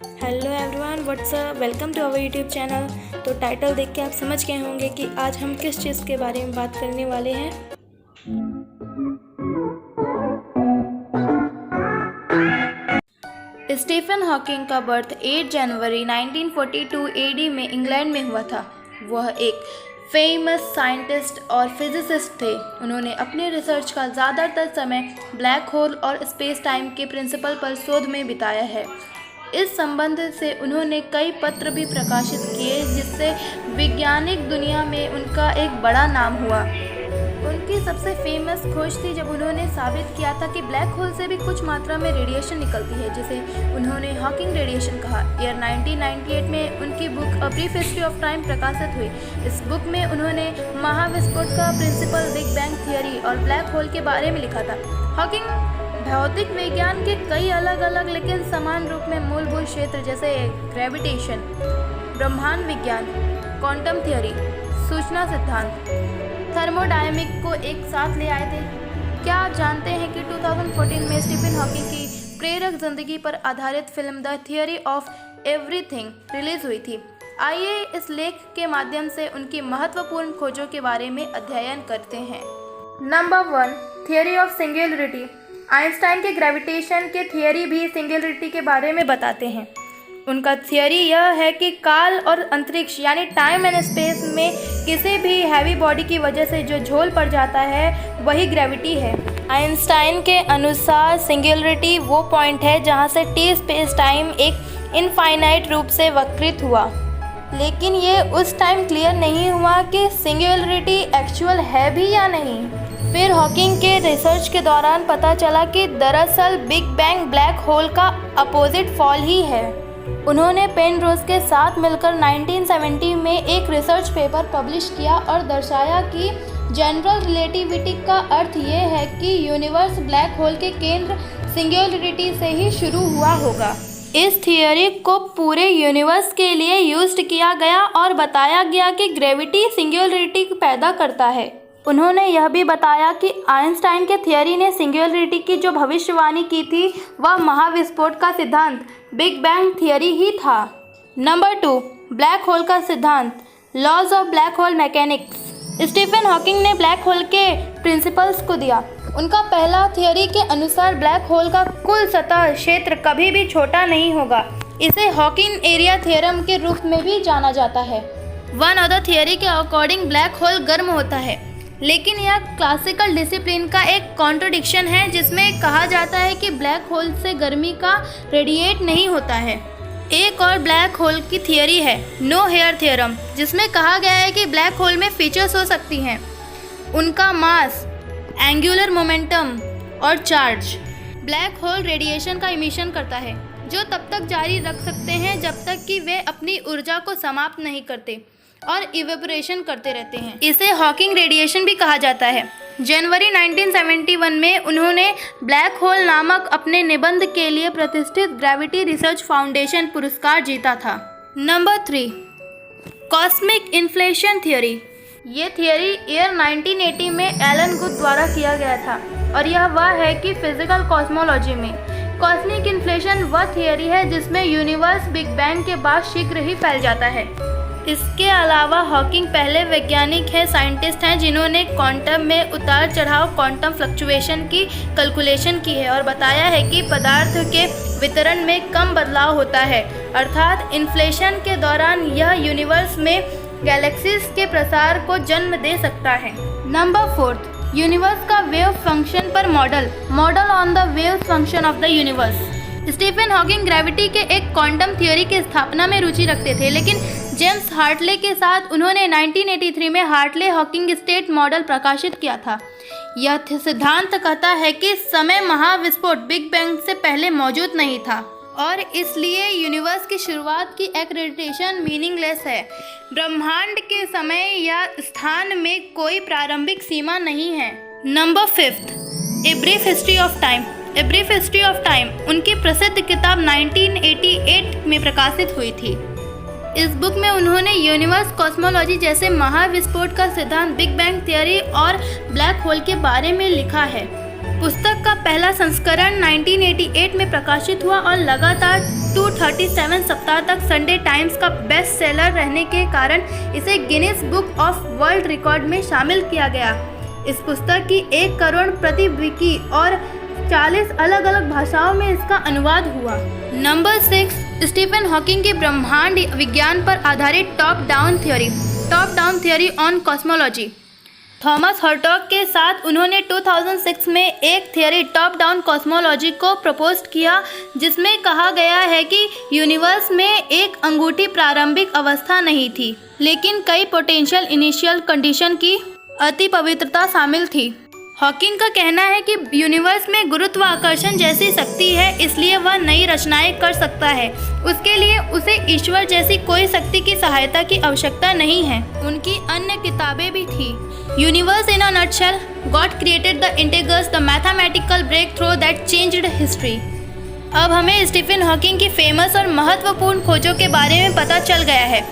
Hello everyone, what's up, welcome to our YouTube channel. तो title देख के आप समझ गए होंगे कि आज हम किस चीज़ के बारे में बात करने वाले हैं। स्टीफन हॉकिंग का बर्थ 8 जनवरी 1942 एडी में इंग्लैंड में हुआ था। वह एक फेमस साइंटिस्ट और फिजिसिस्ट थे। उन्होंने अपने रिसर्च का ज़्यादातर समय ब्लैक होल और स्पेस टाइम के प्रिंसिपल पर शोध में बिताया है। इस संबंध से उन्होंने कई पत्र भी प्रकाशित किए, जिससे वैज्ञानिक दुनिया में उनका एक बड़ा नाम हुआ। उनकी सबसे फेमस खोज थी जब उन्होंने साबित किया था कि ब्लैक होल से भी कुछ मात्रा में रेडिएशन निकलती है, जिसे उन्होंने हॉकिंग रेडिएशन कहा। ईयर 1998 में उनकी book a brief history of time प्रकाशित हुई। इस बुक में उन्होंने महाविस्फोट का प्रिंसिपल, बिग बैंग थियरी और ब्लैक होल के बारे में लिखा था। हॉकिंग भौतिक विज्ञान के कई अलग अलग लेकिन समान रूप में मूलभूत क्षेत्र जैसे ग्रेविटेशन, ब्रह्मांड विज्ञान, क्वांटम थियरी, सूचना सिद्धांत, थर्मोडायनेमिक को एक साथ ले आए थे। क्या आप जानते हैं कि 2014 में स्टीफन हॉकिंग की प्रेरक जिंदगी पर आधारित film the theory of everything release हुई थी। आइए इस लेख के माध्यम से उनकी महत्वपूर्ण खोजों के बारे में अध्ययन करते हैं। Number 1, theory of singularity. Einstein के ग्रेविटेशन के थियरी भी सिंगुलरिटी के बारे में बताते हैं। उनका थियरी यह है कि काल और अंतरिक्ष यानी टाइम एंड स्पेस में किसी भी हैवी बॉडी की वजह से जो झोल पड़ जाता है वही ग्रेविटी है। आइंस्टाइन के अनुसार सिंगुलरिटी वो पॉइंट है जहाँ से टी स्पेस टाइम एक इनफाइनाइट रूप से वक्रित हुआ। लेकिन ये उस टाइम क्लियर नहीं हुआ कि सिंगुलरिटी एक्चुअल है भी या नहीं। फिर हॉकिंग के रिसर्च के दौरान पता चला कि दरअसल बिग बैंग ब्लैक होल का अपोजिट फॉल ही है। उन्होंने पेनरोज के साथ मिलकर 1970 में एक रिसर्च पेपर पब्लिश किया और दर्शाया कि जनरल रिलेटिविटी का अर्थ ये है कि यूनिवर्स ब्लैक होल के केंद्र सिंगुलरिटी से ही शुरू हुआ होगा। इस थियरी को पूरे यूनिवर्स के लिए यूज्ड किया गया और बताया गया कि ग्रेविटी सिंगुलरिटी पैदा करता है। उन्होंने यह भी बताया कि आइंस्टाइन के थियरी ने सिंगुलरिटी की जो भविष्यवाणी की थी वह महाविस्फोट का सिद्धांत बिग बैंग थियरी ही था। नंबर 2, ब्लैक होल का सिद्धांत, laws of black hole mechanics. Stephen Hawking ने ब्लैक होल के प्रिंसिपल्स को दिया। उनका पहला थियरी के अनुसार ब्लैक होल का कुल सतह क्षेत्र कभी भी छोटा नहीं होगा। इसे हॉकिंग एरिया थ्योरम के रूप में भी जाना जाता है। वन अदर थियरी के अकॉर्डिंग ब्लैक होल गर्म होता है, लेकिन यह क्लासिकल डिसिप्लिन का एक कॉन्ट्रडिक्शन है, जिसमें कहा जाता है कि ब्लैक होल से गर्मी का रेडिएट नहीं होता है। एक और ब्लैक होल की थियरी है नो हेयर थ्योरम, जिसमें कहा गया है कि ब्लैक होल में फीचर्स हो सकती हैं, उनका मास, एंगुलर मोमेंटम और चार्ज। ब्लैक होल रेडिएशन का इमिशन करता है, जो तब तक जारी रख सकते हैं जब तक कि वे अपनी ऊर्जा को समाप्त नहीं करते और इवेपोरेशन करते रहते हैं। इसे हॉकिंग रेडिएशन भी कहा जाता है। जनवरी 1971 में उन्होंने ब्लैक होल नामक अपने निबंध के लिए प्रतिष्ठित ग्रेविटी रिसर्च फाउंडेशन पुरस्कार जीता था। Number 3, cosmic inflation theory. ये थियरी ईयर 1980 में एलन गुथ द्वारा किया गया था और यह वह है कि फिजिकल कॉस्मोलॉजी में कॉस्मिक इन्फ्लेशन वह थियरी है जिसमें यूनिवर्स बिग बैंग के बाद शीघ्र ही फैल जाता है। इसके अलावा हॉकिंग पहले वैज्ञानिक साइंटिस्ट हैं जिन्होंने क्वांटम में उतार चढ़ाव क्वांटम फ्लक्चुएशन की कैलकुलेशन की है और बताया है कि पदार्थ के वितरण में कम बदलाव होता है, अर्थात इन्फ्लेशन के दौरान यह यूनिवर्स में गैलेक्सीज के प्रसार को जन्म दे सकता है। नंबर 4, यूनिवर्स का वेव फंक्शन पर model on the wave function of the universe. Stephen Hawking gravity के एक क्वांटम थ्योरी की स्थापना में रुचि रखते थे, लेकिन जेम्स हार्टले के साथ उन्होंने 1983 में हार्टले हॉकिंग स्टेट मॉडल प्रकाशित किया था। यह सिद्धांत कहता है कि समय महाविस्फोट बिग बैंग से पहले मौजूद नहीं था और इसलिए यूनिवर्स की शुरुआत की एक्रेडिटेशन मीनिंगलेस है। ब्रह्मांड के समय या स्थान में कोई प्रारंभिक सीमा नहीं है। Number 5, a brief history of time. A brief history of time उनकी प्रसिद्ध किताब 1988 में प्रकाशित हुई थी। इस बुक में उन्होंने यूनिवर्स कॉस्मोलॉजी जैसे महाविस्फोट का सिद्धांत, बिग बैंग थियरी और ब्लैक होल के बारे में लिखा है। पुस्तक का पहला संस्करण 1988 में प्रकाशित हुआ और लगातार 237 सप्ताह तक संडे टाइम्स का बेस्ट सेलर रहने के कारण इसे Guinness book of world record में शामिल किया गया। इस पुस्तक की 1 करोड़ प्रति बिकी और 40 अलग अलग भाषाओं में इसका अनुवाद हुआ। नंबर 6, स्टीफन हॉकिंग की ब्रह्मांड विज्ञान पर आधारित top down theory on cosmology. Thomas Hertog के साथ उन्होंने 2006 में एक थियरी टॉप डाउन कॉस्मोलॉजी को प्रपोज किया, जिसमें कहा गया है कि यूनिवर्स में एक अंगूठी प्रारंभिक अवस्था नहीं थी, लेकिन कई पोटेंशियल इनिशियल कंडीशन की अति पवित्रता शामिल थी। हॉकिंग का कहना है कि यूनिवर्स में गुरुत्वाकर्षण जैसी शक्ति है, इसलिए वह नई रचनाएं कर सकता है। उसके लिए उसे ईश्वर जैसी कोई शक्ति की सहायता की आवश्यकता नहीं है। उनकी अन्य किताबें भी थी। Universe in a nutshell, God created the integrals, the mathematical breakthrough that changed history. अब हमें स्टीफन हॉकिंग की फेमस और महत्वपूर्ण खोजों के बारे में पता चल गया है,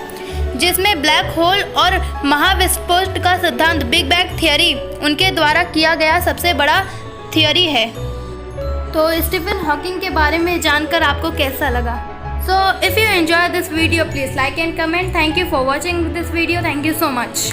जिसमें ब्लैक होल और महाविस्फोट का सिद्धांत बिग बैंग थियरी उनके द्वारा किया गया सबसे बड़ा थियरी है। तो स्टीफन हॉकिंग के बारे में जानकर आपको कैसा लगा? So if you enjoy this video please like and comment. Thank you for watching this video. Thank you so much.